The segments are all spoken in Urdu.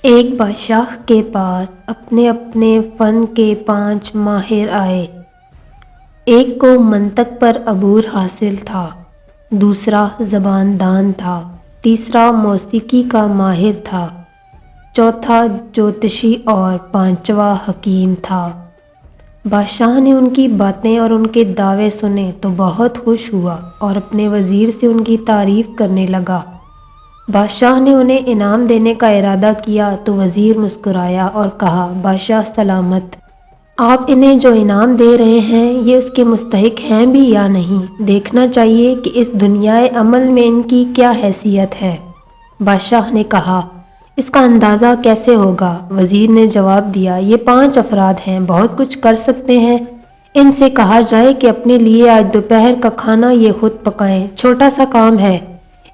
ایک بادشاہ کے پاس اپنے اپنے فن کے 5 ماہر آئے۔ ایک کو منطق پر عبور حاصل تھا، دوسرا زبان دان تھا، تیسرا موسیقی کا ماہر تھا، چوتھا جوتشی اور پانچواں حکیم تھا۔ بادشاہ نے ان کی باتیں اور ان کے دعوے سنے تو بہت خوش ہوا اور اپنے وزیر سے ان کی تعریف کرنے لگا۔ بادشاہ نے انہیں انعام دینے کا ارادہ کیا تو وزیر مسکرایا اور کہا، بادشاہ سلامت، آپ انہیں جو انعام دے رہے ہیں یہ اس کے مستحق ہیں بھی یا نہیں؟ دیکھنا چاہیے کہ اس دنیائے عمل میں ان کی کیا حیثیت ہے۔ بادشاہ نے کہا، اس کا اندازہ کیسے ہوگا؟ وزیر نے جواب دیا، یہ 5 افراد ہیں، بہت کچھ کر سکتے ہیں۔ ان سے کہا جائے کہ اپنے لیے آج دوپہر کا کھانا یہ خود پکائیں، چھوٹا سا کام ہے،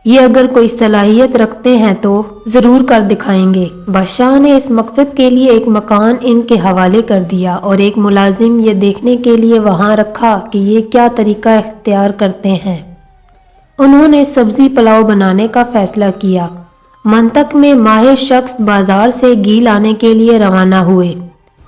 یہ اگر کوئی صلاحیت رکھتے ہیں تو ضرور کر دکھائیں گے۔ بادشاہ نے اس مقصد کے لیے ایک مکان ان کے حوالے کر دیا اور ایک ملازم یہ دیکھنے کے لیے وہاں رکھا کہ یہ کیا طریقہ اختیار کرتے ہیں۔ انہوں نے سبزی پلاؤ بنانے کا فیصلہ کیا۔ منطق میں ماہر شخص بازار سے گھی لانے کے لیے روانہ ہوئے۔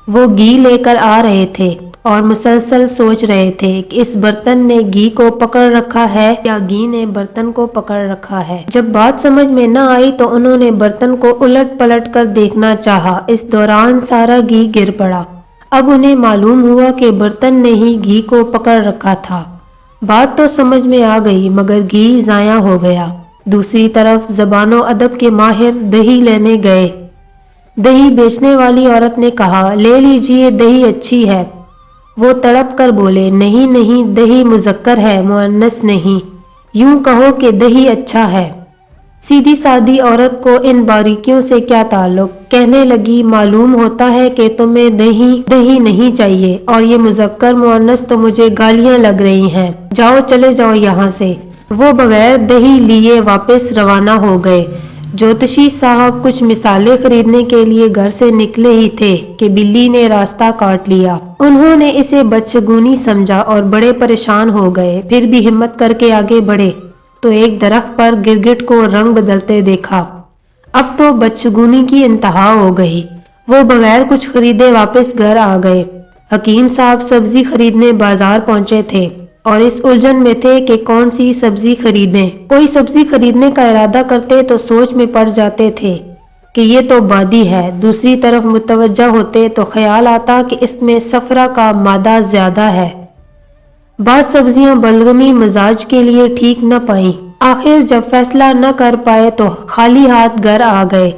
وہ گھی لے کر آ رہے تھے اور مسلسل سوچ رہے تھے کہ اس برتن نے گھی کو پکڑ رکھا ہے یا گھی نے برتن کو پکڑ رکھا ہے۔ جب بات سمجھ میں نہ آئی تو انہوں نے برتن کو الٹ پلٹ کر دیکھنا چاہا، اس دوران سارا گھی گر پڑا۔ اب انہیں معلوم ہوا کہ برتن نے ہی گھی کو پکڑ رکھا تھا۔ بات تو سمجھ میں آ گئی مگر گھی ضائع ہو گیا۔ دوسری طرف زبان و ادب کے ماہر دہی لینے گئے۔ دہی بیچنے والی عورت نے کہا، لے لیجئے، دہی اچھی ہے۔ وہ تڑپ کر بولے، نہیں نہیں، دہی مذکر ہے، مؤنث نہیں، یوں کہو کہ دہی اچھا ہے۔ سیدھی سادی عورت کو ان باریکیوں سے کیا تعلق؟ کہنے لگی، معلوم ہوتا ہے کہ تمہیں دہی نہیں چاہیے اور یہ مذکر مؤنث تو مجھے گالیاں لگ رہی ہیں، جاؤ چلے جاؤ یہاں سے۔ وہ بغیر دہی لیے واپس روانہ ہو گئے۔ جوتشی صاحب کچھ مثالیں خریدنے کے لیے گھر سے نکلے ہی تھے کہ بلی نے راستہ کاٹ لیا۔ انہوں نے اسے بدشگونی سمجھا اور بڑے پریشان ہو گئے، پھر بھی ہمت کر کے آگے بڑھے تو ایک درخت پر گرگٹ کو رنگ بدلتے دیکھا۔ اب تو بدشگونی کی انتہا ہو گئی۔ وہ بغیر کچھ خریدے واپس گھر آ گئے۔ حکیم صاحب سبزی خریدنے بازار پہنچے تھے اور اس الجھن میں تھے کہ کون سی سبزی خریدیں۔ کوئی سبزی خریدنے کا ارادہ کرتے تو سوچ میں پڑ جاتے تھے کہ یہ تو بادی ہے، دوسری طرف متوجہ ہوتے تو خیال آتا کہ اس میں صفرا کا مادہ زیادہ ہے۔ بعض سبزیاں بلغمی مزاج کے لیے ٹھیک نہ پائیں۔ آخر جب فیصلہ نہ کر پائے تو خالی ہاتھ گھر آ گئے۔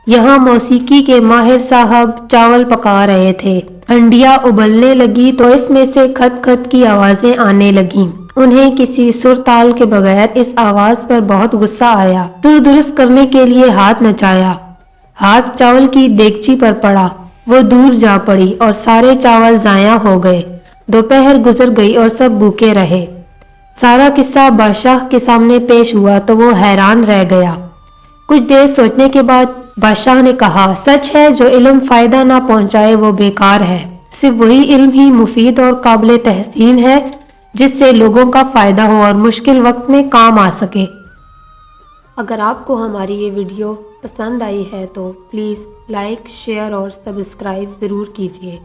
یہاں موسیقی کے ماہر صاحب چاول پکا رہے تھے۔ ہنڈیا ابلنے لگی تو اس میں سے کھت کھت کی آوازیں آنے لگیں۔ انہیں کسی سر تال کے بغیر اس آواز پر بہت غصہ آیا۔ سر درست کرنے کے لیے ہاتھ نچایا، ہاتھ چاول کی دیگچی پر پڑا، وہ دور جا پڑی اور سارے چاول ضائع ہو گئے۔ دوپہر گزر گئی اور سب بھوکے رہے۔ سارا قصہ بادشاہ کے سامنے پیش ہوا تو وہ حیران رہ گیا۔ کچھ دیر سوچنے کے بعد بادشاہ نے کہا، سچ ہے جو علم فائدہ نہ پہنچائے وہ بیکار ہے۔ صرف وہی علم ہی مفید اور قابل تحسین ہے جس سے لوگوں کا فائدہ ہو اور مشکل وقت میں کام آ سکے۔ اگر آپ کو ہماری یہ ویڈیو پسند آئی ہے تو پلیز لائک، شیئر اور سبسکرائب ضرور کیجیے۔